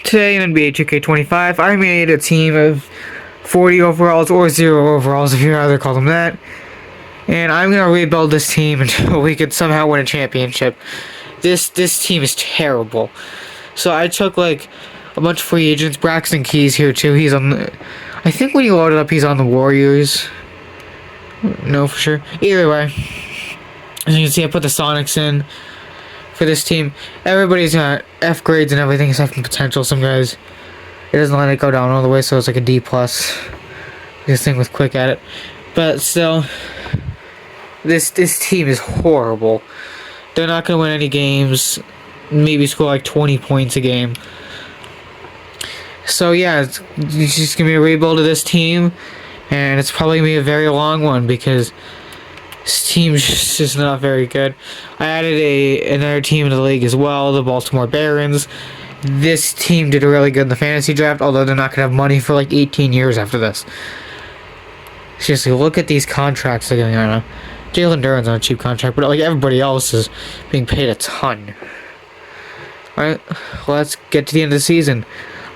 Today in NBA 2K25, I made a team of 40 overalls or 0 overalls, if you'd rather call them that. And I'm going to rebuild this team until we could somehow win a championship. This team is terrible. So I took like a bunch of free agents. Braxton Key's here too. He's on the... I think when you load it up, he's on the Warriors. No, for sure. Either way. As you can see, I put the Sonics in for this team. Everybody's got F grades and everything except for potential. Some guys, it doesn't let it go down all the way, so it's like a D+. This thing with quick at it. But still, this team is horrible. They're not going to win any games. Maybe score like 20 points a game. So yeah, it's just going to be a rebuild of this team. And it's probably going to be a very long one because this team's just not very good. I added another team in the league as well, the Baltimore Barons. This team did really good in the fantasy draft, although they're not going to have money for like 18 years after this. Seriously, look at these contracts they're getting right now. Jalen Duren's on a cheap contract, but like everybody else is being paid a ton. Alright, let's get to the end of the season.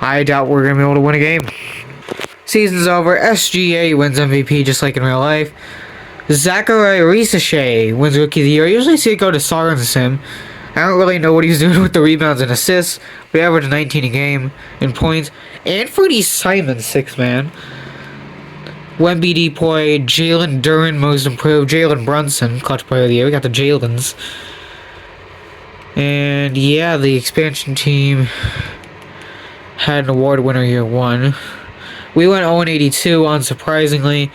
I doubt we're going to be able to win a game. Season's over. SGA wins MVP just like in real life. Zachary Risachet wins Rookie of the Year. I usually see it go to Sorensen. I don't really know what he's doing with the rebounds and assists, but he averaged 19 a game in points. Anthony Simon, 6th man. Wemby Depoy, Jalen Duren, most improved. Jalen Brunson, clutch player of the year. We got the Jalens. And yeah, the expansion team had an award winner year 1. We went 0-82, unsurprisingly.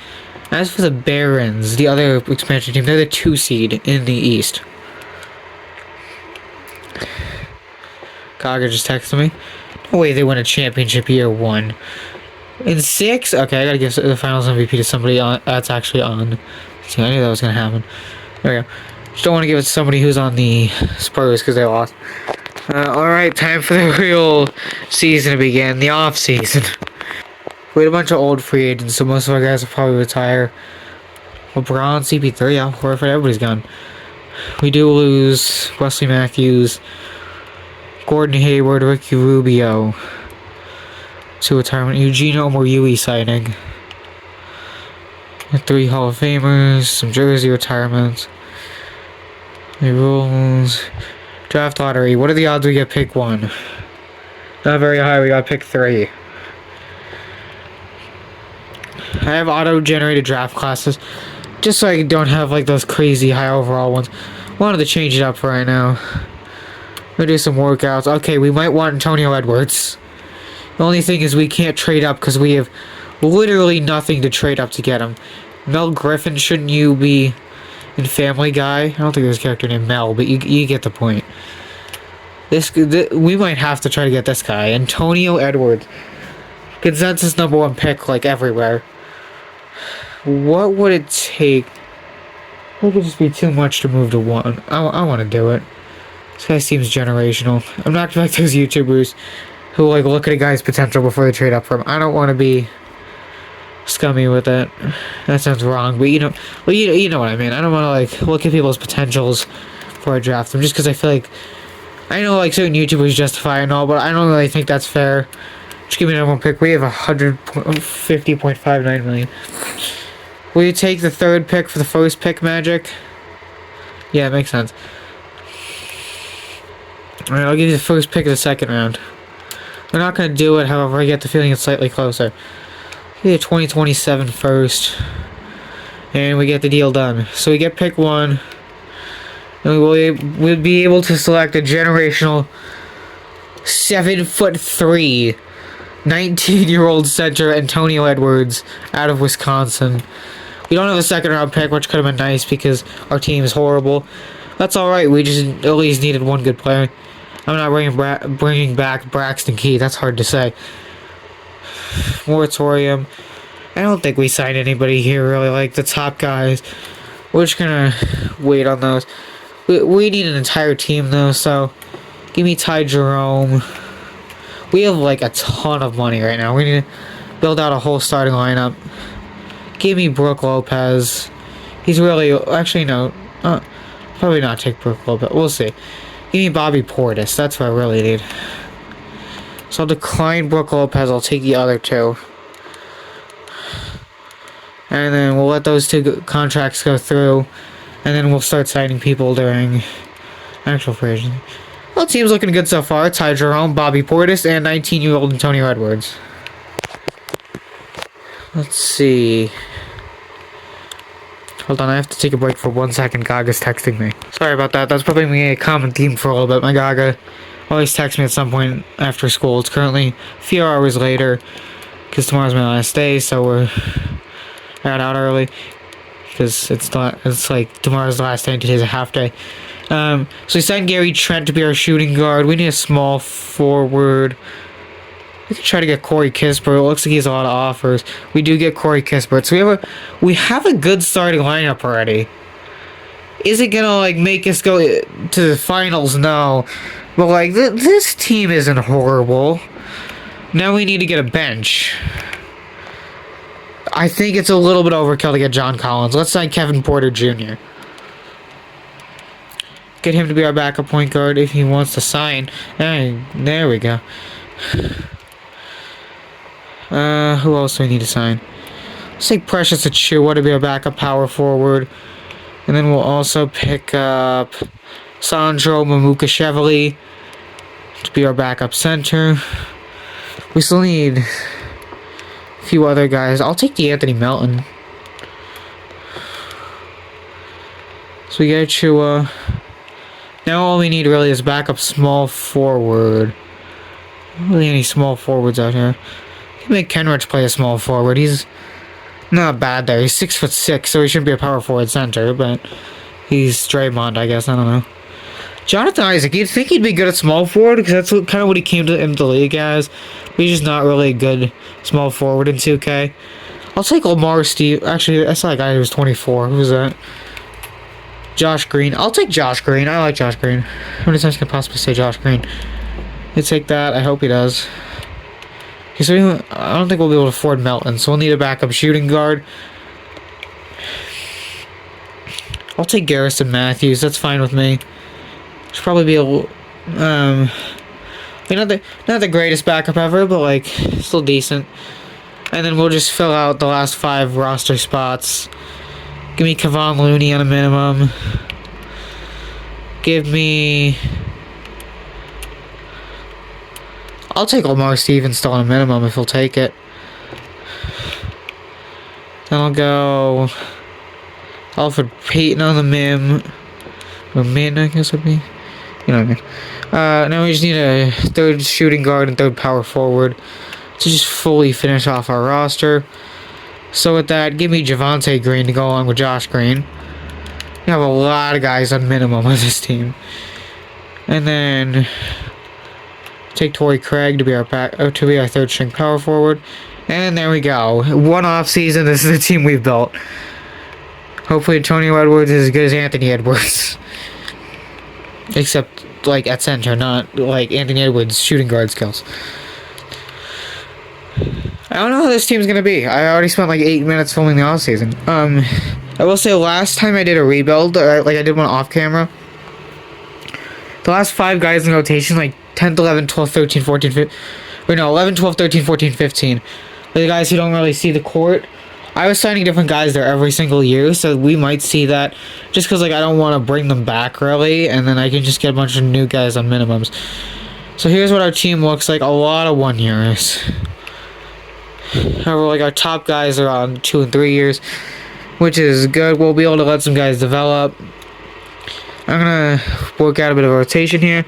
As for the Barons, the other expansion team, they're the 2 seed in the East. Kaga just texted me. No way they win a championship year 1. In 6? Okay, I gotta give the finals MVP to somebody that's actually on. See, I knew that was gonna happen. There we go. Just don't want to give it to somebody who's on the Spurs because they lost. Alright, time for the real season to begin. The off season. We had a bunch of old free agents, so most of our guys will probably retire. LeBron, CP3, yeah, Horford, everybody's gone. We do lose Wesley Matthews, Gordon Hayward, Ricky Rubio to retirement. Eugene Omoyui signing. 3 Hall of Famers, some jersey retirements. The rules. Draft lottery. What are the odds we get pick 1? Not very high, we got pick 3. I have auto-generated draft classes, just so I don't have like those crazy high overall ones. Wanted to change it up for right now. We'll do some workouts. Okay, we might want Antonio Edwards. The only thing is we can't trade up because we have literally nothing to trade up to get him. Mel Griffin, shouldn't you be in Family Guy? I don't think there's a character named Mel, but you get the point. We might have to try to get this guy. Antonio Edwards. Consensus #1 pick, like, everywhere. What would it take? It could just be too much to move to 1. I want to do it. This guy seems generational. I'm not like those YouTubers who, like, look at a guy's potential before they trade up for him. I don't want to be scummy with it. That sounds wrong, but you know what I mean. I don't want to, like, look at people's potentials before I draft them, just because I feel like, I know, like, certain YouTubers justify and all, but I don't really think that's fair. Just give me #1 pick. We have 150.59 million. Will you take the 3rd pick for the 1st pick, Magic? Yeah, it makes sense. Alright, I'll give you the 1st pick of the 2nd round. We're not going to do it, however, I get the feeling it's slightly closer. Give you 2027 first. And we get the deal done. So we get pick 1. And we'll be able to select a generational 7'3" 19-year-old center Antonio Edwards out of Wisconsin. We don't have a 2nd round pick, which could have been nice because our team is horrible. That's alright, we just at least needed 1 good player. I'm not bringing back Braxton Key, that's hard to say. Moratorium. I don't think we signed anybody here really, like the top guys. We're just gonna wait on those. We need an entire team though, so give me Ty Jerome. We have like a ton of money right now. We need to build out a whole starting lineup. Give me Brook Lopez. He's really... Actually, no. Probably not take Brook Lopez. We'll see. Give me Bobby Portis. That's what I really need. So I'll decline Brook Lopez. I'll take the other two. And then we'll let those two contracts go through. And then we'll start signing people during actual free agency. Well, the team's looking good so far. Ty Jerome, Bobby Portis, and 19-year-old Antonio Edwards. Let's see. Hold on, I have to take a break for 1 second. Gaga's texting me. Sorry about that. That's probably a common theme for a little bit. My Gaga always texts me at some point after school. It's currently a few hours later because tomorrow's my last day, so we're out early because it's like tomorrow's the last day and today's a half day. So we signed Gary Trent to be our shooting guard. We need a small forward. We could try to get Corey Kispert. It looks like he has a lot of offers. We do get Corey Kispert. So we have a good starting lineup already. Is it gonna like make us go to the finals? No. But like this team isn't horrible. Now we need to get a bench. I think it's a little bit overkill to get John Collins. Let's sign Kevin Porter Jr. Get him to be our backup point guard if he wants to sign. Hey, there we go. Who else do we need to sign? Let's take Precious Achiuwa to be our backup power forward. And then we'll also pick up Sandro Mamukashvili to be our backup center. We still need a few other guys. I'll take the Anthony Melton. So we get Achiuwa. Now all we need really is backup small forward. Not really any small forwards out here. Can make Kenrich play a small forward. He's not bad there. He's 6'6", so he shouldn't be a power forward center, but he's Draymond, I guess. I don't know. Jonathan Isaac, you'd think he'd be good at small forward because that's kind of what he came into the league as. But he's just not really a good small forward in 2K. I'll take Lamar Steve. Actually, I saw a guy who was 24. Who was that? Josh Green. I'll take Josh Green. I like Josh Green. How many times can I possibly say Josh Green? He'll take that. I hope he does. Okay, so I don't think we'll be able to afford Melton, so we'll need a backup shooting guard. I'll take Garrison Matthews. That's fine with me. Should probably be a little, not the greatest backup ever, but like still decent. And then we'll just fill out the last 5 roster spots. Give me Kevon Looney on a minimum. Give me... I'll take Lamar Stevens still on a minimum if he'll take it. Then I'll go... Alfred Payton on the mim. Or min, I guess would be. You know what I mean. Now we just need a 3rd shooting guard and 3rd power forward to just fully finish off our roster. So with that, give me Javonte Green to go along with Josh Green. We have a lot of guys on minimum on this team. And then take Torrey Craig to be our 3rd string power forward. And there we go. One off season. This is the team we've built. Hopefully Antonio Edwards is as good as Anthony Edwards. Except like at center, not like Anthony Edwards' shooting guard skills. I don't know how this team's gonna be. I already spent like 8 minutes filming the offseason. I will say last time I did a rebuild, like I did one off camera, the last 5 guys in rotation, like 10th, 11th, 12th, 13th, 14th, 15th, or no, 11, 12, 13, 14, 15, the guys who don't really see the court. I was signing different guys there every single year, so we might see that just because like I don't want to bring them back really, and then I can just get a bunch of new guys on minimums. So here's what our team looks like. A lot of 1 years. However, like our top guys are on 2 and 3 years, which is good. We'll be able to let some guys develop. I'm gonna work out a bit of a rotation here,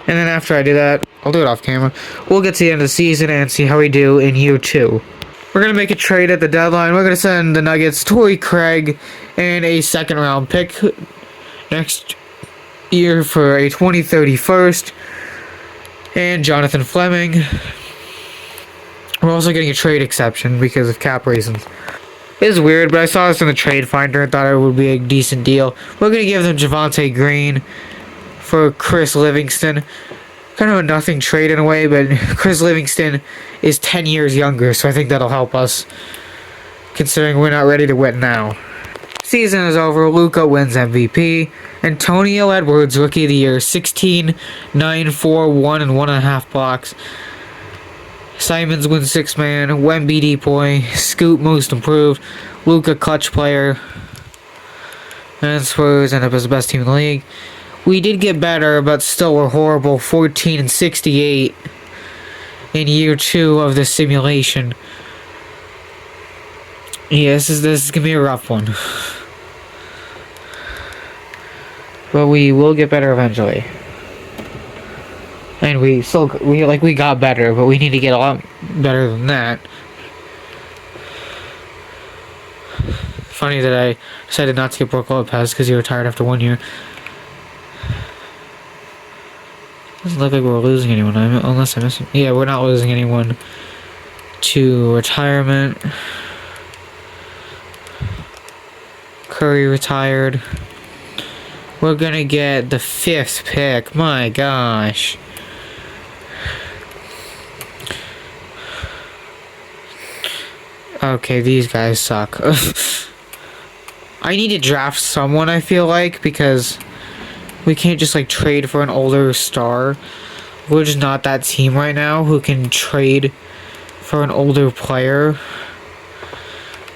and then after I do that, I'll do it off camera. We'll get to the end of the season and see how we do in year 2. We're gonna make a trade at the deadline. We're gonna send the Nuggets Torrey Craig and a 2nd round pick next year for a 2030 first and Jonathan Fleming. We're also getting a trade exception because of cap reasons. It's weird, but I saw this in the trade finder and thought it would be a decent deal. We're going to give them Javonte Green for Chris Livingston. Kind of a nothing trade in a way, but Chris Livingston is 10 years younger, so I think that'll help us, considering we're not ready to win now. Season is over. Luka wins MVP. Antonio Edwards, Rookie of the Year, 16, 9, 4, 1, and 1.5 blocks. Simons wins sixth man. Wemby depoy. Scoot most improved. Luka clutch player. And Spurs end up as the best team in the league. We did get better, but still we're horrible. 14-68 in year 2 of the simulation. Yeah, this is gonna be a rough one. But we will get better eventually. And we got better, but we need to get a lot better than that. Funny that I decided not to get Brook Lopez because he retired after 1 year. Doesn't look like we're losing anyone, unless I miss him. Yeah, we're not losing anyone to retirement. Curry retired. We're gonna get the 5th pick. My gosh. Okay, these guys suck. I need to draft someone, I feel like, because we can't just like trade for an older star. We're just not that team right now who can trade for an older player.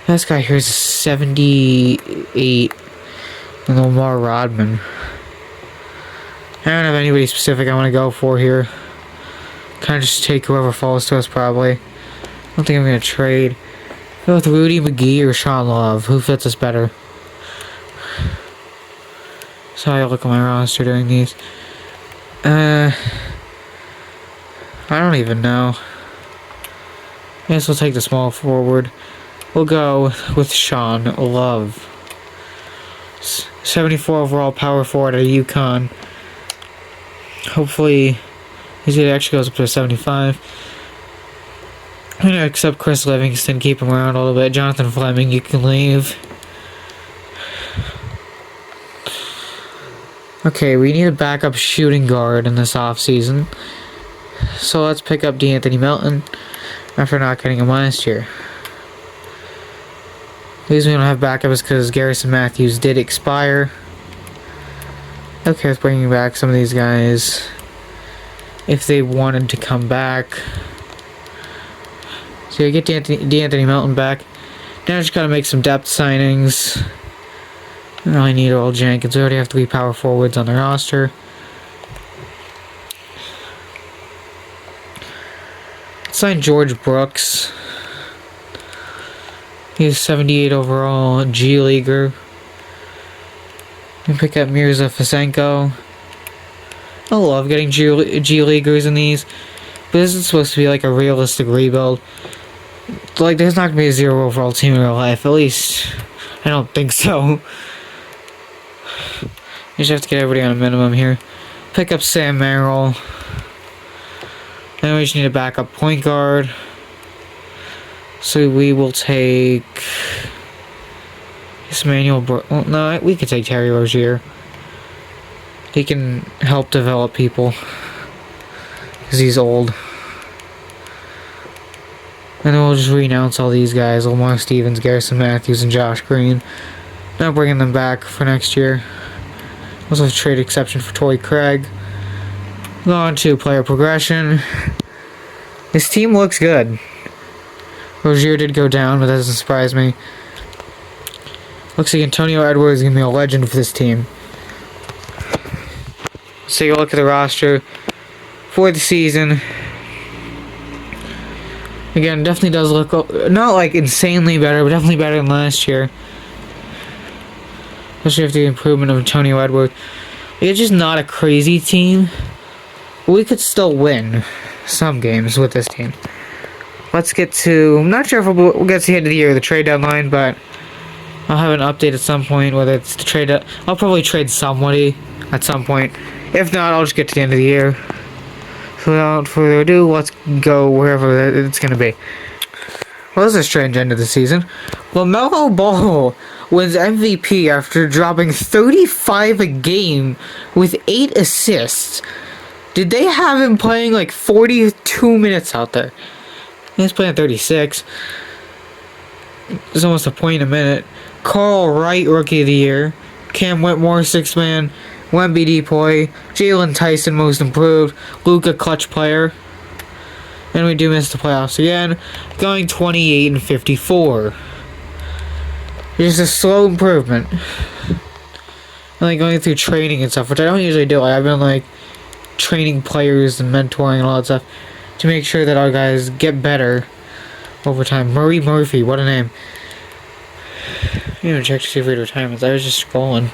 This guy here is 78. And Lamar Rodman. I don't have anybody specific I want to go for here. Kind of just take whoever falls to us, probably. I don't think I'm going to trade. Go with Rudy McGee or Sean Love. Who fits us better? So I look at my roster during these. I don't even know. I guess we'll take the small forward. We'll go with Sean Love. 74 overall power forward at UConn. Hopefully, his grade actually goes up to a 75. I'm gonna accept Chris Livingston, keep him around a little bit. Jonathan Fleming, you can leave. Okay, we need a backup shooting guard in this offseason. So let's pick up DeAnthony Melton after not getting him last year. The reason we don't have backups is because Garrison Matthews did expire. Okay, let's bring back some of these guys if they wanted to come back. So you get DeAnthony Melton back. Now I just gotta make some depth signings. I don't really need Earl Jenkins. We already have 3 power forwards on the roster. Sign George Brooks. He's 78 overall, G Leaguer. And pick up Mirza Fasenko. I love getting G Leaguers in these. But this is supposed to be like a realistic rebuild. Like, there's not going to be a 0 overall team in real life. At least, I don't think so. You just have to get everybody on a minimum here. Pick up Sam Merrill. Then we just need a backup point guard. So we will take Emmanuel. Well, no, we could take Terry Rozier. He can help develop people because he's old. And then we'll just renounce all these guys: Lamar Stevens, Garrison Matthews, and Josh Green. Not bringing them back for next year. Also, a trade exception for Torrey Craig. Go on to player progression. This team looks good. Rozier did go down, but that doesn't surprise me. Looks like Antonio Edwards is going to be a legend for this team. Let's take a look at the roster for the season. Again, definitely does look, not like insanely better, but definitely better than last year. Especially after the improvement of Antonio Edwards. It's just not a crazy team. We could still win some games with this team. Let's get to... I'm not sure if we'll get to the end of the year or the trade deadline, but I'll have an update at some point, whether it's the trade... I'll probably trade somebody at some point. If not, I'll just get to the end of the year. So without further ado, let's go wherever it's going to be. Well, this is a strange end of the season. LaMelo Ball wins MVP after dropping 35 a game with 8 assists. Did they have him playing like 42 minutes out there? He's playing 36. It's almost a point a minute. Carl Wright, Rookie of the Year. Cam Whitmore, 6th man. Wemby depoy. Jalen Tyson, Most Improved. Luka, Clutch Player. And we do miss the playoffs again, going 28-54. Just a slow improvement. And like going through training and stuff, which I don't usually do. Like, I've been like training players and mentoring and all that stuff to make sure that our guys get better over time. Murray Murphy, what a name. I didn't even check to see if we had retirements. I was just scrolling.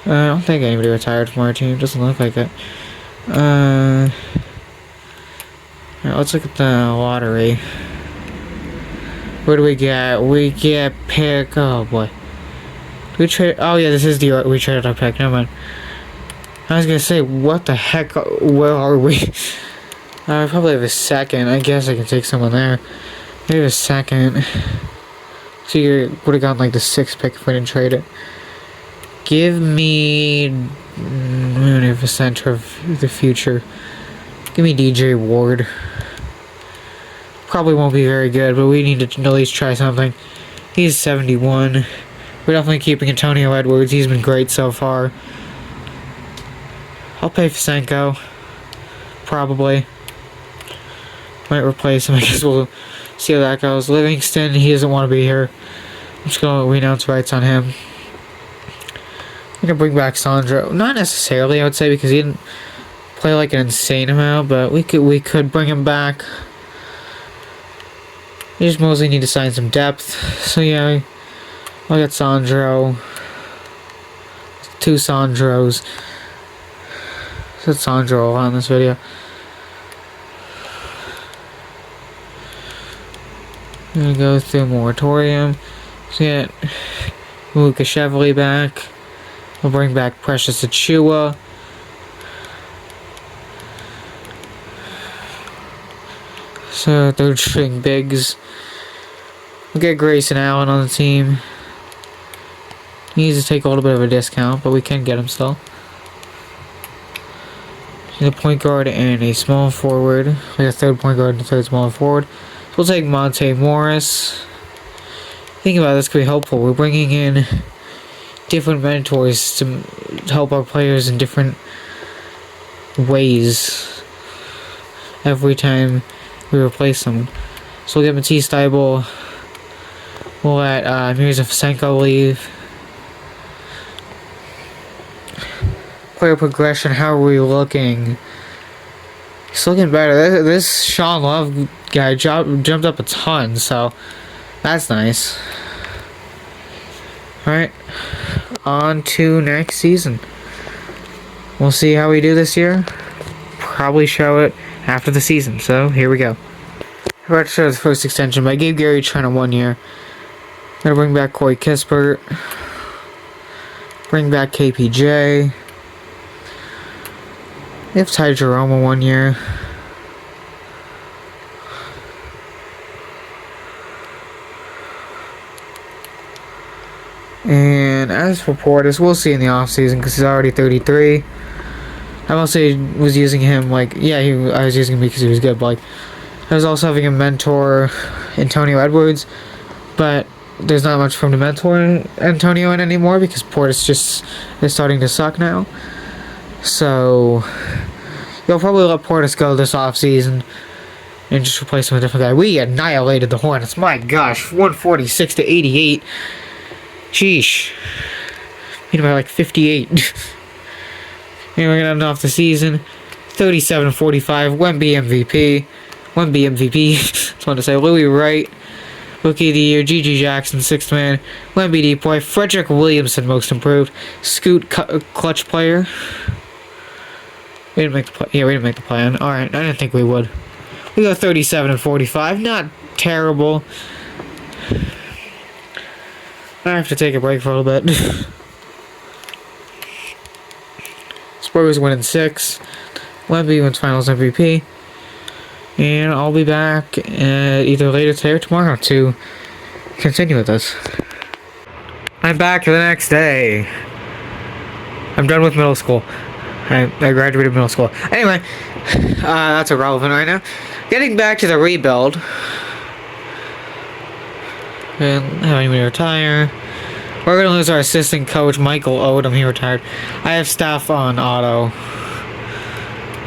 I don't think anybody retired from our team. Doesn't look like it. Alright, let's look at the lottery. What do we get? We get pick. Oh boy. We trade. Oh yeah, this is the. We traded our pick. Never mind. I was gonna say, what the heck? Where are we? I probably have a second. I guess I can take someone there. Maybe a second. So you would have gotten like the 6th pick if we didn't trade it. Give me. We don't have a center of the future. Give me DJ Ward. Probably won't be very good, but we need to at least try something. He's 71. We're definitely keeping Antonio Edwards. He's been great so far. I'll pay Fisenko. Probably. Might replace him. I guess we'll see how that goes. Livingston, he doesn't want to be here. I'm just going to renounce rights on him. I'm going to bring back Sandro. Not necessarily, I would say, because he didn't play like an insane amount, but we could bring him back. We just mostly need to sign some depth. So yeah, I'll get Sandro. 2 Sandros. Said Sandro a lot in this video. I'm gonna go through moratorium. So get Luka Chevrolet back. We'll bring back Precious Achua. So 3rd string bigs. We'll get Grayson Allen on the team. He needs to take a little bit of a discount, but we can get him still. He's a point guard and a small forward. We got 3rd point guard and 3rd small forward. So we'll take Monte Morris. Think about this could be helpful. We're bringing in different mentors to help our players in different ways every time we replace someone. So we'll get Matisse Thybulle. We'll let Mirza Fisenko leave. Player progression, how are we looking? He's looking better. This Sean Love guy jumped up a ton, so that's nice. Alright, on to next season. We'll see how we do this year. Probably show it after the season, so here we go. I'm about to show the first extension, but I gave Gary Trent a 1 year. Gonna bring back Corey Kispert. Bring back KPJ. Give Ty Jerome a 1 year. And as for Portis, we'll see in the offseason because he's already 33. I mostly was using him like, yeah, I was using him because he was good, but like, I was also having a mentor, Antonio Edwards, but there's not much for him to mentor Antonio in anymore because Portis just is starting to suck now. So, you'll probably let Portis go this offseason and just replace him with a different guy. We annihilated the Hornets, my gosh, 146-88. Sheesh. Beat him by like 58. And we're gonna end off the season 37-45. Wemby MVP. Wemby MVP. Just wanted to say Louis Wright, Rookie of the Year. Gigi Jackson, 6th man. Wemby deep boy. Frederick Williamson, most improved. Scoot clutch player. We didn't make the play. Yeah, we didn't make the plan. All right, I didn't think we would. We go 37-45. Not terrible. I have to take a break for a little bit. Spurs winning 6. Wemby wins Finals MVP. And I'll be back either later today or tomorrow to continue with this. I'm back the next day. I'm done with middle school. I graduated middle school. Anyway, that's irrelevant right now. Getting back to the rebuild. And having me retire. We're going to lose our assistant coach, Michael Odom. He retired. I have staff on auto.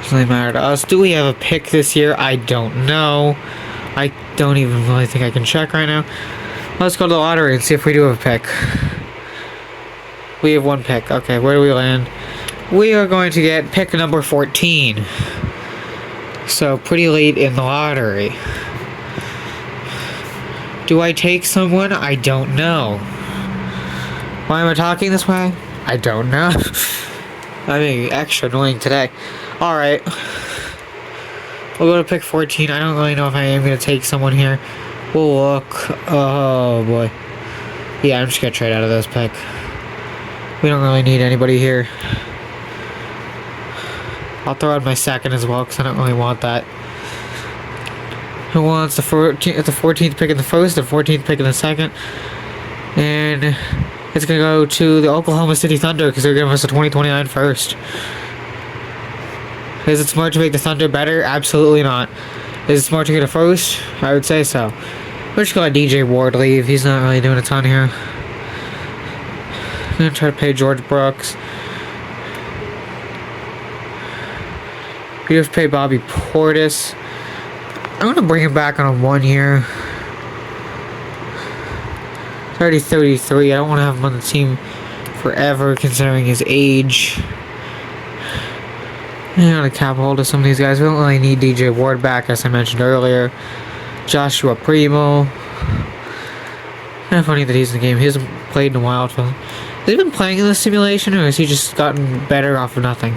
Doesn't really matter to us. Do we have a pick this year? I don't know. I don't even really think I can check right now. Let's go to the lottery and see if we do have a pick. We have one pick. Okay, where do we land? We are going to get pick number 14. So, pretty late in the lottery. Do I take someone? I don't know. Why am I talking this way? I don't know. I'm being extra annoying today. Alright. We'll go to pick 14. I don't really know if I am going to take someone here. We'll look. Oh, boy. Yeah, I'm just going to trade out of this pick. We don't really need anybody here. I'll throw out my second as well, because I don't really want that. Who wants the 14th pick in the first, the 14th pick in the second? And it's going to go to the Oklahoma City Thunder, because they're giving us a 2029 first. Is it smart to make the Thunder better? Absolutely not. Is it smart to get a first? I would say so. We're just going to let DJ Ward leave. He's not really doing a ton here. I'm going to try to pay George Brooks. We have to pay Bobby Portis. I'm going to bring him back on a 1 year. He's already 33. I don't want to have him on the team forever considering his age. I'm going to cap hold of some of these guys. We don't really need DJ Ward back, as I mentioned earlier. Joshua Primo. Kind of funny that he's in the game. He hasn't played in a while. Has he been playing in this simulation, or has he just gotten better off of nothing?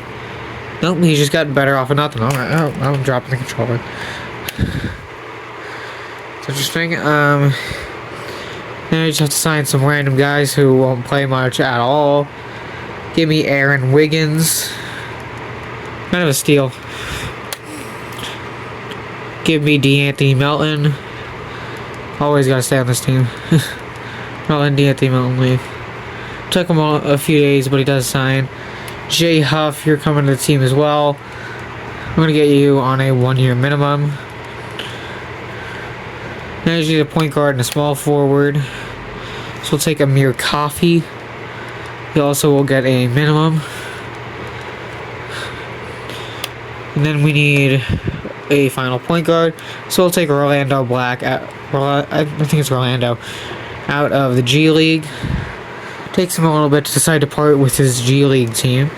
Nope, he's just gotten better off of nothing. Alright, I'm dropping the controller. It's interesting. Now you just have to sign some random guys who won't play much at all. Give me Aaron Wiggins. Kind of a steal. Give me DeAnthony Melton. Always gotta stay on this team. Melton, DeAnthony Melton leave. Took him a few days, but he does sign. Jay Huff, you're coming to the team as well. I'm going to get you on a 1 year minimum. Now you need a point guard and a small forward. So we'll take Amir Coffey. He also will get a minimum. And then we need a final point guard. So we'll take Orlando Black. I think it's Orlando. Out of the G League. Takes him a little bit to decide to part with his G League team,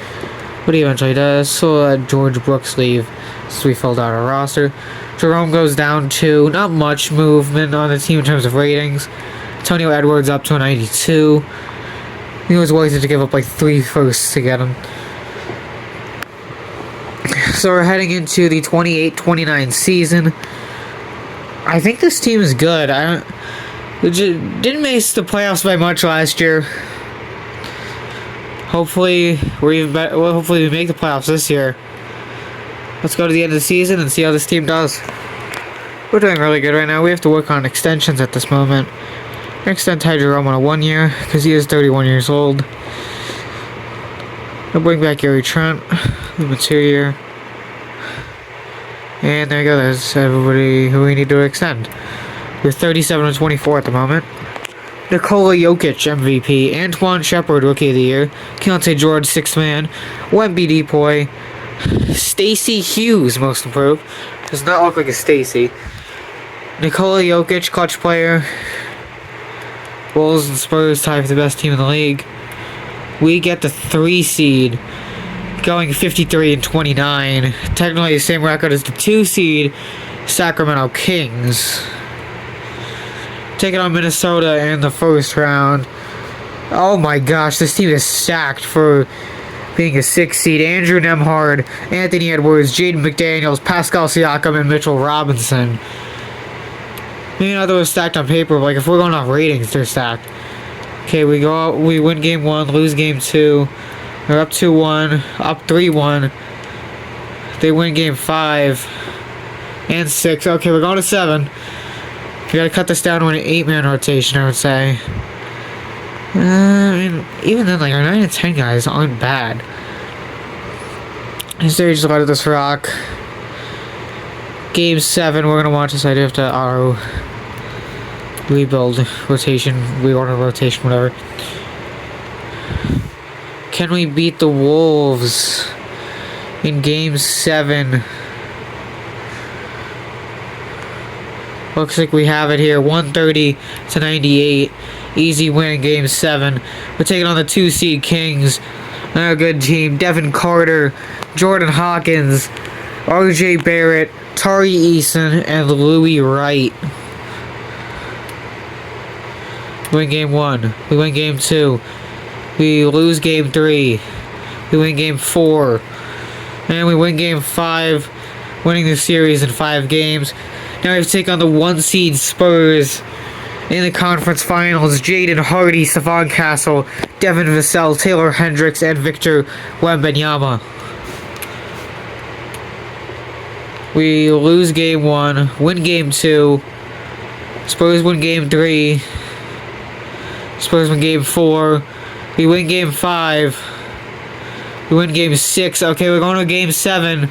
but he eventually does. So we'll let George Brooks leave since we filled out our roster. Jerome goes down to not much movement on the team in terms of ratings. Antonio Edwards up to a 92. He was worth it to give up like 3 firsts to get him. So we're heading into the 28-29 season. I think this team is good. Didn't miss the playoffs by much last year. Hopefully, we're even better. Well, hopefully we make the playoffs this year. Let's go to the end of the season and see how this team does. We're doing really good right now. We have to work on extensions at this moment. Extend Ty Jerome on a 1 year because he is 31 years old. We'll bring back Gary Trent, give him a 2 year. And there you go. There's everybody who we need to extend. We're 37-24 at the moment. Nikola Jokic, MVP. Antoine Shepard, Rookie of the Year. Keontae George, 6th man. Wemby Depoy. Stacey Hughes, Most Improved. Does not look like a Stacey. Nikola Jokic, clutch player. Bulls and Spurs tie for the best team in the league. We get the 3 seed. Going 53-29. Technically the same record as the 2 seed. Sacramento Kings. Taking on Minnesota in the first round. Oh my gosh, this team is stacked for being a 6 seed. Andrew Nemhard, Anthony Edwards, Jaden McDaniels, Pascal Siakam, and Mitchell Robinson. Maybe not those stacked on paper, but like if we're going off ratings, they're stacked. Okay, we go out, we win game 1, lose game 2. They're up 2-1, up 3-1. They win game 5 and 6. Okay, we're going to 7. We gotta cut this down to an 8-man rotation, I would say. I mean, even then, like, our 9 and 10 guys aren't bad. Instead, we just let this rock. Game 7, we're gonna watch this. I do have to auto rebuild rotation, reorder rotation, whatever. Can we beat the Wolves? in Game 7. Looks like we have it here, 130-98. Easy win in Game 7. We're taking on the 2-seed Kings. Another good team. Devin Carter, Jordan Hawkins, R.J. Barrett, Tari Eason, and Louis Wright. We win Game 1. We win Game 2. We lose Game 3. We win Game 4. And we win Game 5, winning the series in 5 games. Now we have to take on the 1-seed Spurs in the conference finals. Jaden Hardy, Stephon Castle, Devin Vassell, Taylor Hendricks, and Victor Wembanyama. We lose Game 1, win Game 2. Spurs win Game 3. Spurs win Game 4. We win Game 5. We win Game 6. Okay, we're going to Game 7.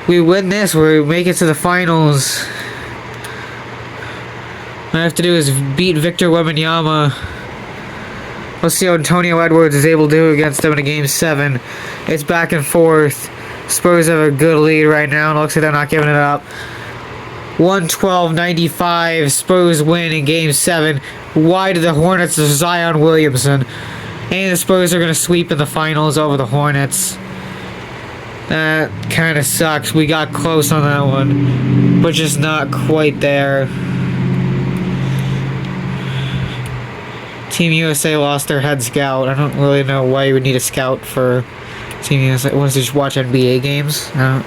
We win this, we make it to the finals. All I have to do is beat Victor Wembanyama. Let's see how Antonio Edwards is able to do against them in a Game 7. It's back and forth. Spurs have a good lead right now, and it looks like they're not giving it up. 112-95, Spurs win in Game 7. Wide to the Hornets of Zion Williamson. And the Spurs are going to sweep in the finals over the Hornets. That kind of sucks. We got close on that one, but just not quite there. Team USA lost their head scout. I don't really know why you would need a scout for Team USA. Want to just watch NBA games? I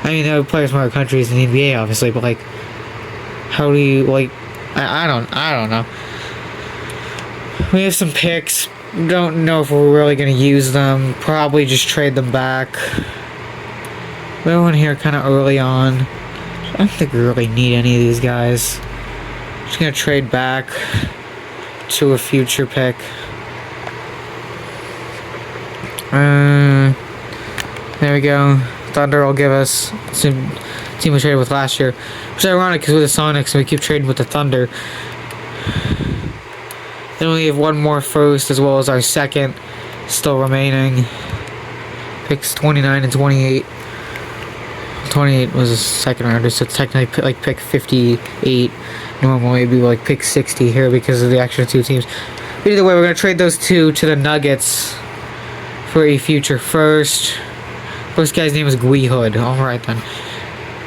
mean, there are players from other countries in the NBA, obviously, but like, how do you like? I don't know. We have some picks. Don't know if we're really going to use them. Probably just trade them back. We have one here kind of early on. I don't think we really need any of these guys. Just going to trade back to a future pick. There we go. Thunder will give us some team we traded with last year. Which is ironic because we're the Sonics and we keep trading with the Thunder. Then we have one more first as well as our second still remaining. Picks 29 and 28. 28 was a second rounder, so it's technically like pick 58. Normally it'd be like pick 60 here because of the extra 2 teams. But either way, we're going to trade those 2 to the Nuggets for a future first. First guy's name is Gui Hood. Alright then.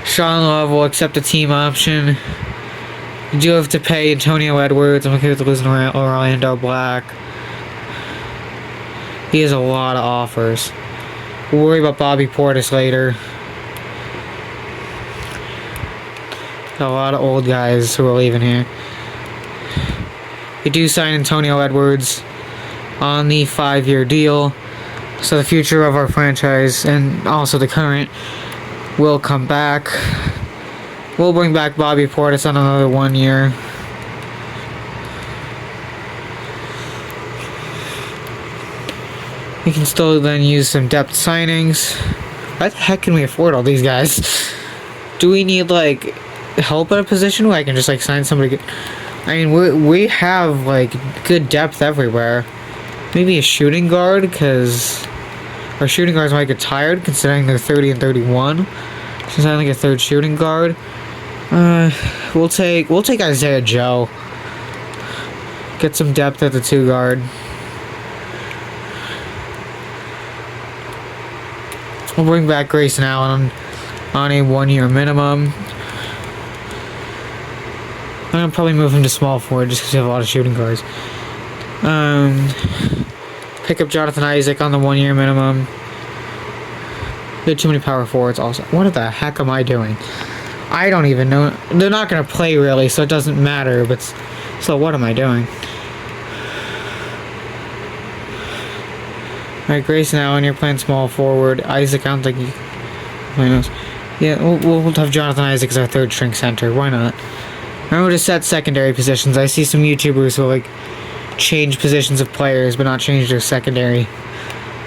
Sean Love will accept the team option. You do have to pay Antonio Edwards. I'm okay with losing Orlando Black. He has a lot of offers. We'll worry about Bobby Portis later. Got a lot of old guys who are leaving here. We do sign Antonio Edwards on the 5-year deal. So the future of our franchise and also the current will come back. We'll bring back Bobby Portis on another 1 year. We can still then use some depth signings. Why the heck can we afford all these guys? Do we need like help at a position where I can just like sign somebody good? I mean, we have like good depth everywhere. Maybe a shooting guard because our shooting guards might get tired considering they're 30 and 31. Since I only get 3rd shooting guard. We'll take Isaiah Joe. Get some depth at the 2 guard. We'll bring back Grayson Allen on a 1-year minimum. I'm gonna probably move him to small forward just because we have a lot of shooting guards. Pick up Jonathan Isaac on the 1-year minimum. There are too many power forwards also. What the heck am I doing? I don't even know. They're not going to play really, so it doesn't matter. But so what am I doing? Alright, Grayson Allen, you're playing small forward. Isaac, I don't think he... Who knows? Yeah, we'll have Jonathan Isaac as our 3rd string center. Why not? Remember to set secondary positions. I see some YouTubers who like change positions of players, but not change their secondary.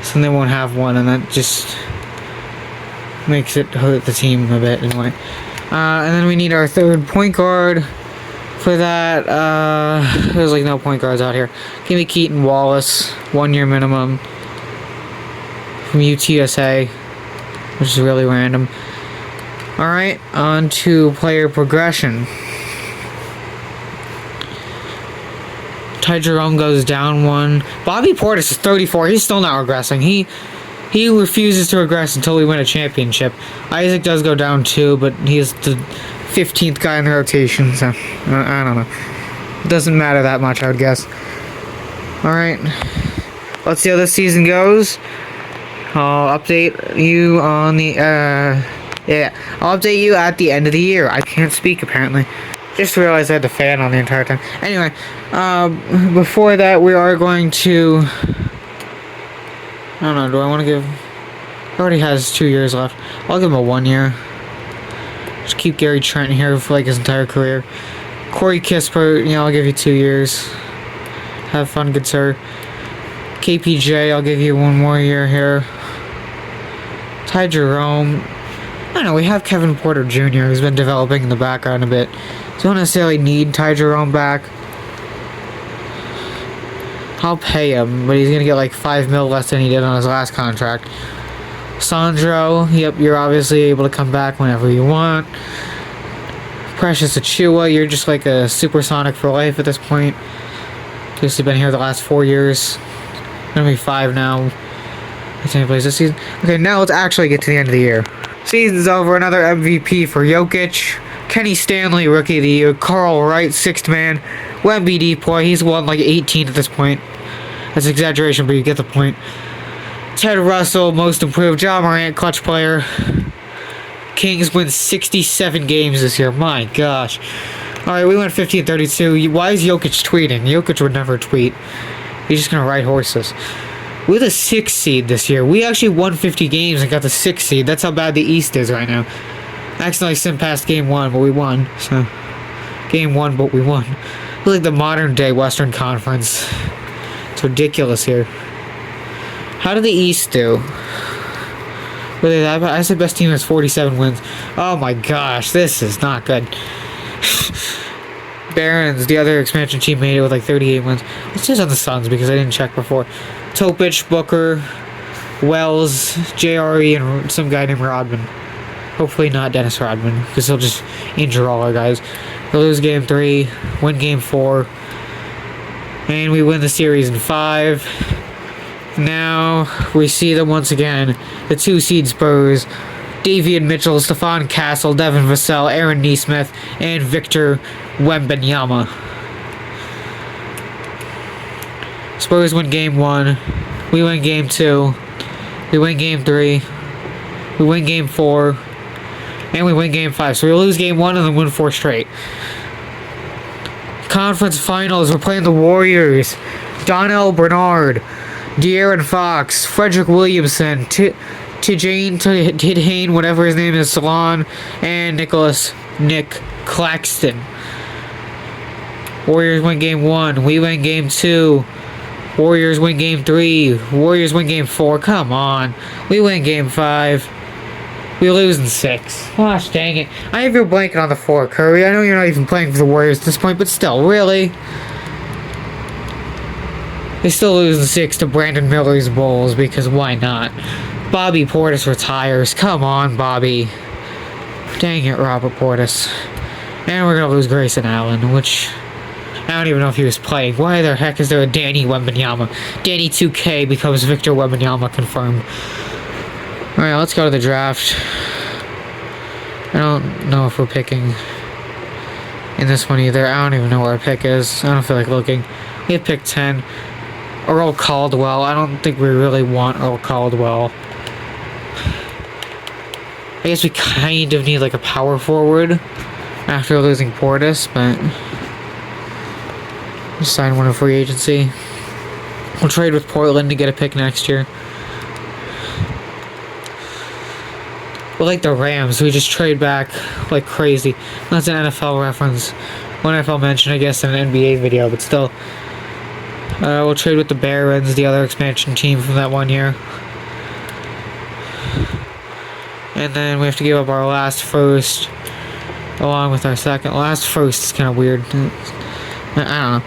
So then they won't have one, and that just makes it hurt the team a bit anyway. And then we need our 3rd point guard. For that, there's like no point guards out here. Give me Keaton Wallace, 1-year minimum. from UTSA, which is really random. Alright, on to player progression. Ty Jerome goes down 1. Bobby Portis is 34. He's still not regressing. He refuses to regress until we win a championship. Isaac does go down 2, but he's the 15th guy in the rotation, so I don't know. It doesn't matter that much, I would guess. Alright. Let's see how this season goes. I'll update you on the, I'll update you at the end of the year. I can't speak, apparently. Just realized I had the fan on the entire time. Anyway, before that, we are going to... I don't know, do I want to give... He already has 2 years left. I'll give him a 1 year. Just keep Gary Trent here for, like, his entire career. Corey Kispert, I'll give you 2 years. Have fun, good sir. KPJ, I'll give you 1 more year here. Ty Jerome... I don't know, we have Kevin Porter Jr., who's been developing in the background a bit. So don't necessarily need Ty Jerome back. I'll pay him, but he's going to get like $5 million less than he did on his last contract. Sandro, yep, you're obviously able to come back whenever you want. Precious Achua, you're just like a supersonic for life at this point. Because you've been here the last 4 years. Gonna be 5 now. It's any place this season. Okay, now let's actually get to the end of the year. Season's over, another MVP for Jokic. Kenny Stanley, Rookie of the Year. Carl Wright, 6th man. Wemby Depoy, he's won like 18 at this point. That's an exaggeration, but you get the point. Ted Russell, Most Improved. Ja Morant, Clutch Player. Kings win 67 games this year. My gosh. Alright, we went 50-32. Why is Jokic tweeting? Jokic would never tweet. He's just gonna ride horses. We're the 6th seed this year. We actually won 50 games and got the 6th seed. That's how bad the East is right now. Accidentally sim past game 1, but we won. So, game 1, but we won. It's like the modern day Western Conference. It's ridiculous here. How did the East do? Were they that bad? I said best team has 47 wins. Oh my gosh, this is not good. Barons, the other expansion team, made it with like 38 wins. It says on the Suns because I didn't check before. Topic, Booker, Wells, JRE, and some guy named Rodman. Hopefully not Dennis Rodman, because he'll just injure all our guys. We'll lose game 3, win game 4, and we win the series in 5. Now we see them once again. The 2 seed Spurs. Davian Mitchell, Stephon Castle, Devin Vassell, Aaron Nesmith, and Victor Wembanyama. Spurs win game 1. We win game 2. We win game 3. We win game 4. And we win game 5. So we lose game 1 and then win 4 straight. Conference finals. We're playing the Warriors. Donnell Bernard, De'Aaron Fox, Frederick Williamson, Tidhane, whatever his name is, Salon, and Nick Claxton. Warriors win game 1. We win game 2. Warriors win game 3. Warriors win game 4. Come on. We win game 5. We lose in 6. Gosh dang it. I have your blanket on the floor, Curry. I know you're not even playing for the Warriors at this point, but still, really? They still lose in 6 to Brandon Miller's Bulls, because why not? Bobby Portis retires. Come on, Bobby. Dang it, Robert Portis. And we're going to lose Grayson Allen, which I don't even know if he was playing. Why the heck is there a Danny Wembanyama? Danny 2K becomes Victor Wembanyama confirmed. Alright, let's go to the draft. I don't know if we're picking in this one either. I don't even know where our pick is. I don't feel like looking. We have pick 10. Earl Caldwell. I don't think we really want Earl Caldwell. I guess we kind of need like a power forward after losing Portis, but we'll sign one in free agency. We'll trade with Portland to get a pick next year. We're like the Rams, we just trade back like crazy. That's an NFL reference. One NFL mention, I guess, in an NBA video, but still. We'll trade with the Barons, the other expansion team from that 1 year. And then we have to give up our last first, along with our second. Last first is kind of weird. I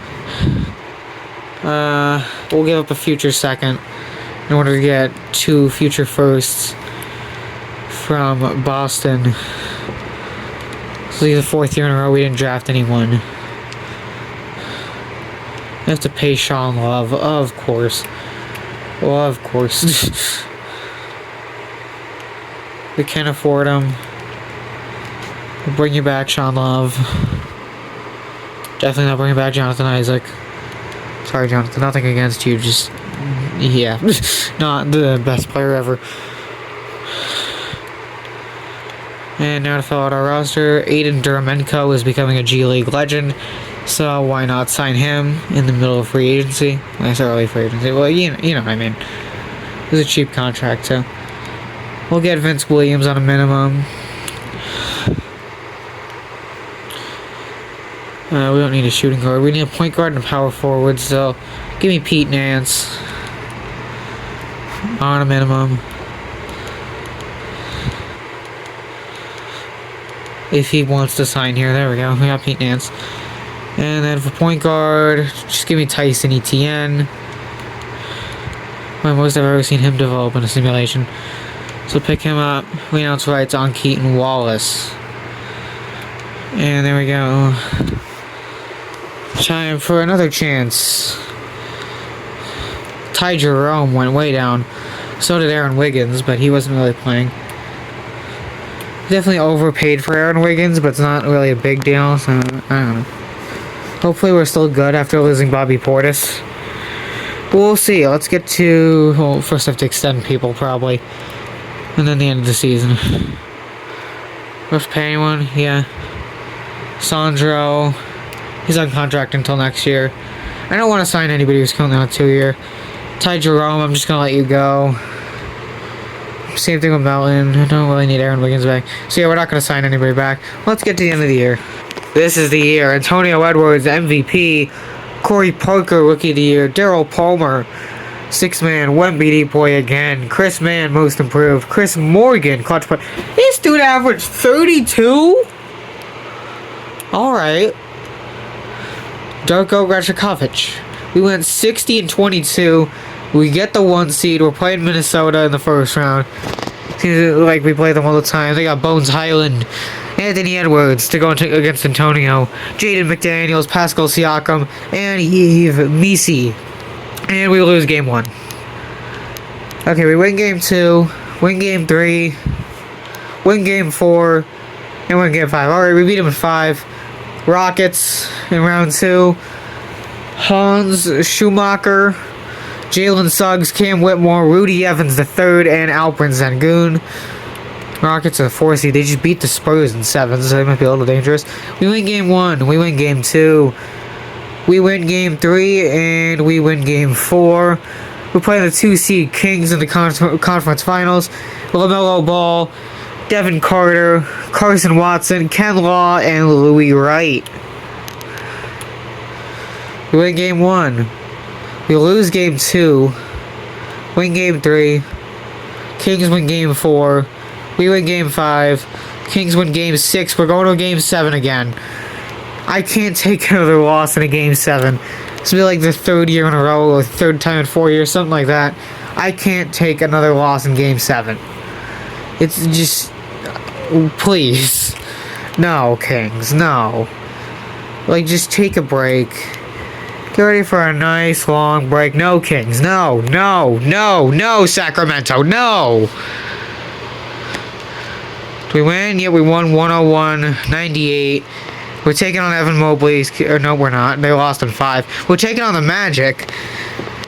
don't know. We'll give up a future second. in order to get 2 future firsts from Boston. This is the 4th year in a row we didn't draft anyone. We have to pay Sean Love, of course. Well, of course. We can't afford him. We'll bring you back, Sean Love. Definitely not bringing back Jonathan Isaac. Sorry, Jonathan. Nothing against you. Just, yeah, not the best player ever. And now to fill out our roster, Aiden Duramenko is becoming a G League legend. So why not sign him in the middle of free agency? When I say early free agency, well, you know what I mean. It was a cheap contract, so we'll get Vince Williams on a minimum. We don't need a shooting guard. We need a point guard and a power forward. So give me Pete Nance on a minimum. If he wants to sign here, there we go. We got Pete Nance. And then for point guard, just give me Tyson Etienne. My most I've ever seen him develop in a simulation. So pick him up. We announce rights on Keaton Wallace. And there we go. Time for another chance. Ty Jerome went way down. So did Aaron Wiggins, but he wasn't really playing. Definitely overpaid for Aaron Wiggins, but it's not really a big deal, so I don't know. Hopefully we're still good after losing Bobby Portis. But we'll see. Let's get to... Well, first I have to extend people, probably. And then the end of the season. Do we have to pay anyone? Yeah. Sandro. He's on contract until next year. I don't want to sign anybody who's currently on a 2-year. Ty Jerome, I'm just going to let you go. Same thing with Melton. I don't really need Aaron Wiggins back. So yeah, we're not going to sign anybody back. Let's get to the end of the year. This is the year. Antonio Edwards, MVP. Corey Parker, Rookie of the Year. Daryl Palmer, 6-man. Wemby boy again. Chris Mann, Most Improved. Chris Morgan, Clutch Play. This dude averaged 32? Alright. Darko Rajakovic. We went 60-22. We get the 1 seed. We're playing Minnesota in the first round. Seems like we play them all the time. They got Bones Highland, Anthony Edwards to go against Antonio, Jaden McDaniels, Pascal Siakam, and Yves Misi. And we lose game 1. Okay, we win game 2, win game 3, win game 4, and win game 5. Alright, we beat them in 5. Rockets in round 2. Hans Schumacher, Jalen Suggs, Cam Whitmore, Rudy Evans III, and Alperen Sengun. Rockets are 4 seed. They just beat the Spurs in 7, so they might be a little dangerous. We win game 1. We win game 2. We win game 3, and we win game 4. We're playing the 2 seed Kings in the conference finals. LaMelo Ball, Devin Carter, Carson Watson, Ken Law, and Louis Wright. We win game 1. We lose game 2. Win game 3. Kings win game 4. We win game 5. Kings win game 6. We're going to game 7 again. I can't take another loss in a game 7. This will be like the 3rd year in a row, or 3rd time in 4 years, something like that. I can't take another loss in game 7. It's just... Please. No, Kings. No. Like, just take a break. Get ready for a nice long break. No, Kings. No, no, no, no, Sacramento. No. Did we win? Yeah, we won 101-98. We're taking on Evan Mobley's... Or no, we're not. They lost in 5. We're taking on the Magic.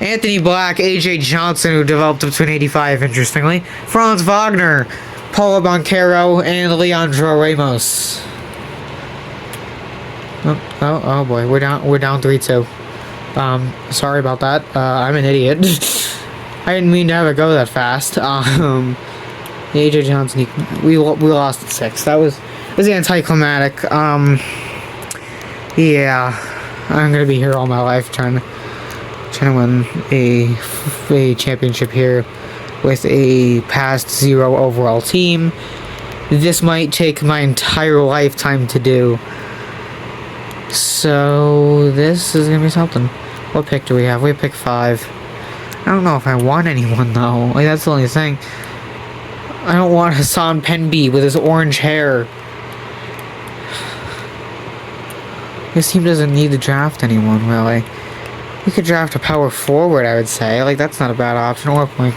Anthony Black, AJ Johnson, who developed between 85, interestingly. Franz Wagner, Paulo Banchero, and Leandro Ramos. Oh boy, we're down 3-2. Sorry about that. I'm an idiot. I didn't mean to have it go that fast. AJ Johnson, we lost at 6. That was anticlimactic. Yeah, I'm gonna be here all my life trying to win a championship here with a past 0 overall team. This might take my entire lifetime to do. So this is gonna be something. What pick do we have? We have pick 5. I don't know if I want anyone though. Like, that's the only thing. I don't want Hassan Penby with his orange hair. This team doesn't need to draft anyone, really. We could draft a power forward, I would say. Like, that's not a bad option. Or a point.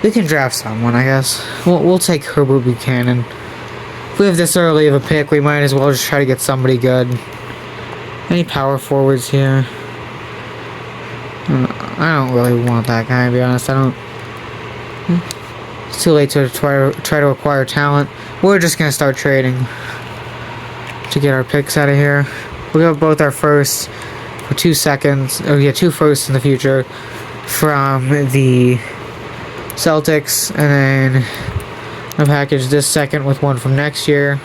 We can draft someone, I guess. We'll take Herbert Buchanan. If we have this early of a pick, we might as well just try to get somebody good. Any power forwards here? I don't really want that guy, to be honest. I don't... It's too late to try to acquire talent. We're just gonna start trading to get our picks out of here. We have both our firsts for 2 seconds. Oh yeah, 2 firsts in the future from the Celtics, and then I package this second with one from next year,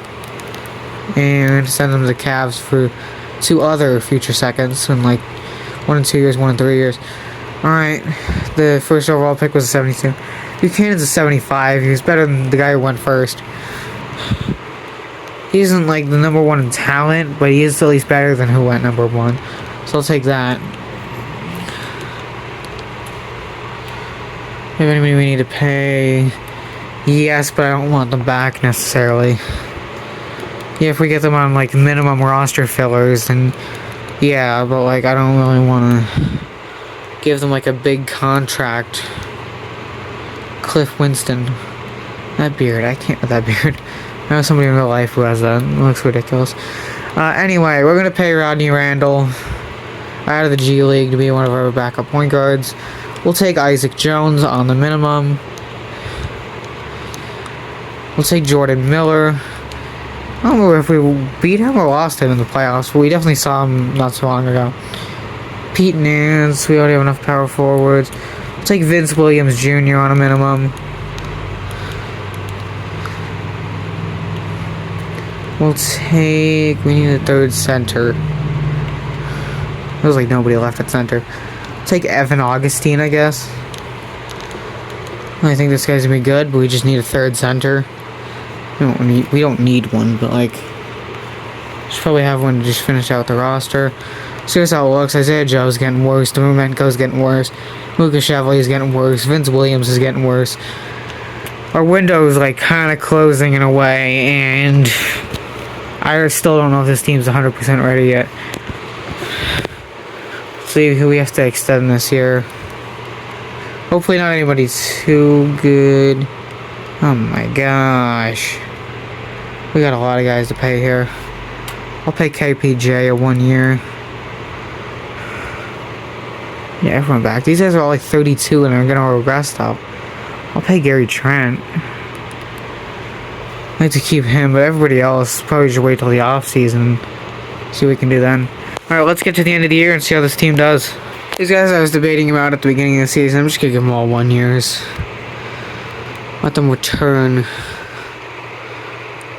and send them to the Cavs for 2 other future seconds in like 1 in 2 years, 1 in 3 years. Alright, the first overall pick was a 72. Buchanan's a 75. He was better than the guy who went first. He isn't like the number 1 in talent, but he is at least better than who went number 1. So I'll take that. If anybody we need to pay, yes, but I don't want them back necessarily. Yeah, if we get them on like minimum roster fillers, then yeah, but like I don't really want to give them like a big contract. Cliff Winston. That beard, I can't with that beard. I know somebody in real life who has that. It looks ridiculous. Anyway, we're going to pay Rodney Randall out of the G League to be one of our backup point guards. We'll take Isaac Jones on the minimum. We'll take Jordan Miller. I don't remember if we beat him or lost him in the playoffs, but we definitely saw him not so long ago. Pete Nance, we already have enough power forwards. We'll take Vince Williams Jr. on a minimum. We need a third center. There's like nobody left at center. We'll take Evan Augustine, I guess. I think this guy's gonna be good, but we just need a third center. We don't need one, but like, should probably have one to just finish out the roster. See how it looks. Isaiah Joe's getting worse. Demomenko's getting worse. Lucas Chevalier's getting worse. Vince Williams is getting worse. Our window is like kind of closing in a way, and I still don't know if this team's 100% ready yet. Let's see who we have to extend this year. Hopefully not anybody too good. Oh my gosh. We got a lot of guys to pay here. I'll pay KPJ a 1 year. Yeah, everyone back. These guys are all like 32 and are gonna regress though. I'll pay Gary Trent. I like to keep him, but everybody else probably should wait till the off season. See what we can do then. Alright, let's get to the end of the year and see how this team does. These guys I was debating about at the beginning of the season, I'm just gonna give them all 1 years. Let them return.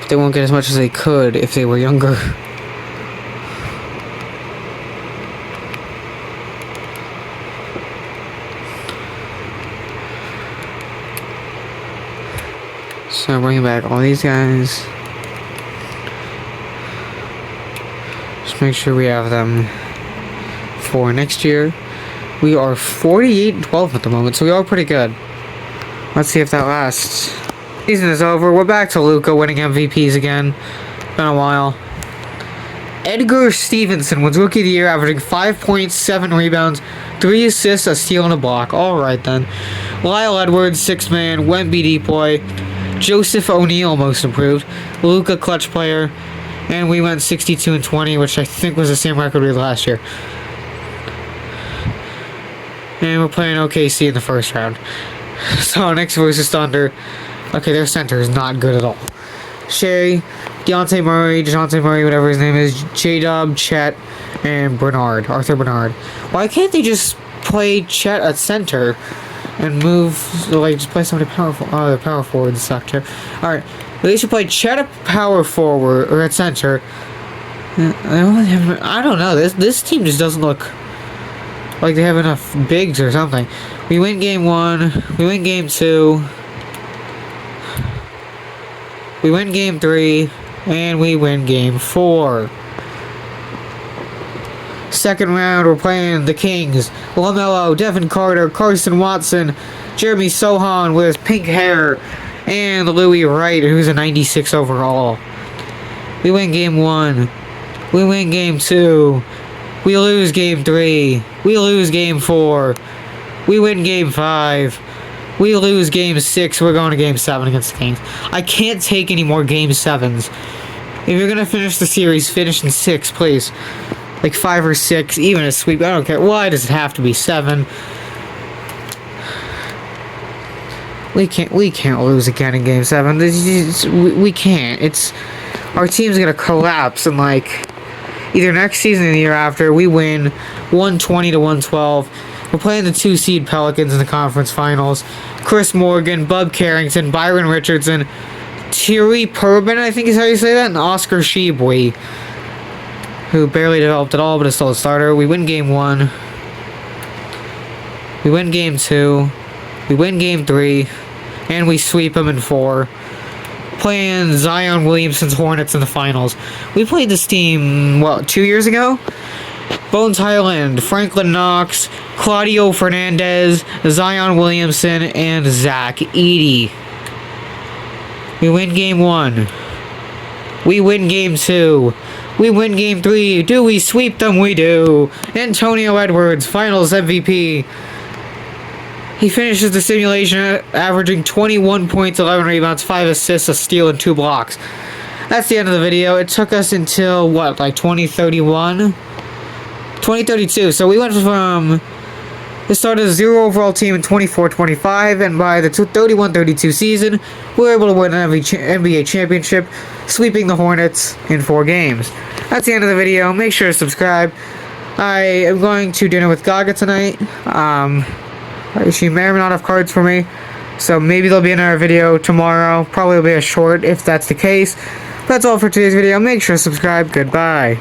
But they won't get as much as they could if they were younger. So bringing back all these guys. Just make sure we have them for next year. We are 48-12 at the moment, so we are pretty good. Let's see if that lasts. Season is over. We're back to Luka winning MVPs again. Been a while. Edgar Stevenson was Rookie of the Year, averaging 5 points, 7 rebounds, 3 assists, a steal, and a block. Alright then. Lyle Edwards, 6th man, Wemby Boy, Joseph O'Neal, most improved, Luka, clutch player, and we went 62-20, which I think was the same record we had last year. And we're playing OKC in the first round. So next versus Thunder. Okay, their center is not good at all. Shea, DeJounte Murray, whatever his name is, J-Dub, Chet, and Bernard, Arthur Bernard. Why can't they just play Chet at center and move, like, just play somebody powerful? Oh, the power forwards suck too. Alright, they should play Chet at power forward, or at center. I don't know, this team just doesn't look like they have enough bigs or something. We win game 1, we win game 2, we win game 3, and we win game 4. Second round, we're playing the Kings. LaMelo, Devin Carter, Carson Watson, Jeremy Sohan with pink hair, and Louis Wright, who's a 96 overall. We win game 1. We win game 2. We lose game 3. We lose game 4. We win game 5. We lose game 6. We're going to game 7 against the Kings. I can't take any more game 7s. If you're going to finish the series, finish in 6, please. Like 5 or 6, even a sweep. I don't care. Why does it have to be 7? We can't lose again in game 7. We can't. Our team's going to collapse in like either next season or the year after. We win 120 to 112. We're playing the 2 seed Pelicans in the conference finals. Chris Morgan, Bub Carrington, Byron Richardson, Thierry Purbin, I think is how you say that, and Oscar Sheboy, who barely developed at all but is still a starter. We win game 1. We win game 2. We win game 3. And we sweep them in 4. Playing Zion Williamson's Hornets in the finals. We played this team, 2 years ago? Bones Highland, Franklin Knox, Claudio Fernandez, Zion Williamson, and Zach Edey. We win game 1. We win game 2. We win game 3. Do we sweep them? We do. Antonio Edwards, finals MVP. He finishes the simulation averaging 21 points, 11 rebounds, 5 assists, a steal, and 2 blocks. That's the end of the video. It took us until, like 2031? 2032. So we went from the start of the 0 overall team in 24-25, and by the 31-32 season, we were able to win an NBA championship, sweeping the Hornets in 4 games. That's the end of the video. Make sure to subscribe. I am going to dinner with Gaga tonight. She may or may not have cards for me, so maybe there'll be another video tomorrow. Probably will be a short if that's the case. That's all for today's video. Make sure to subscribe. Goodbye.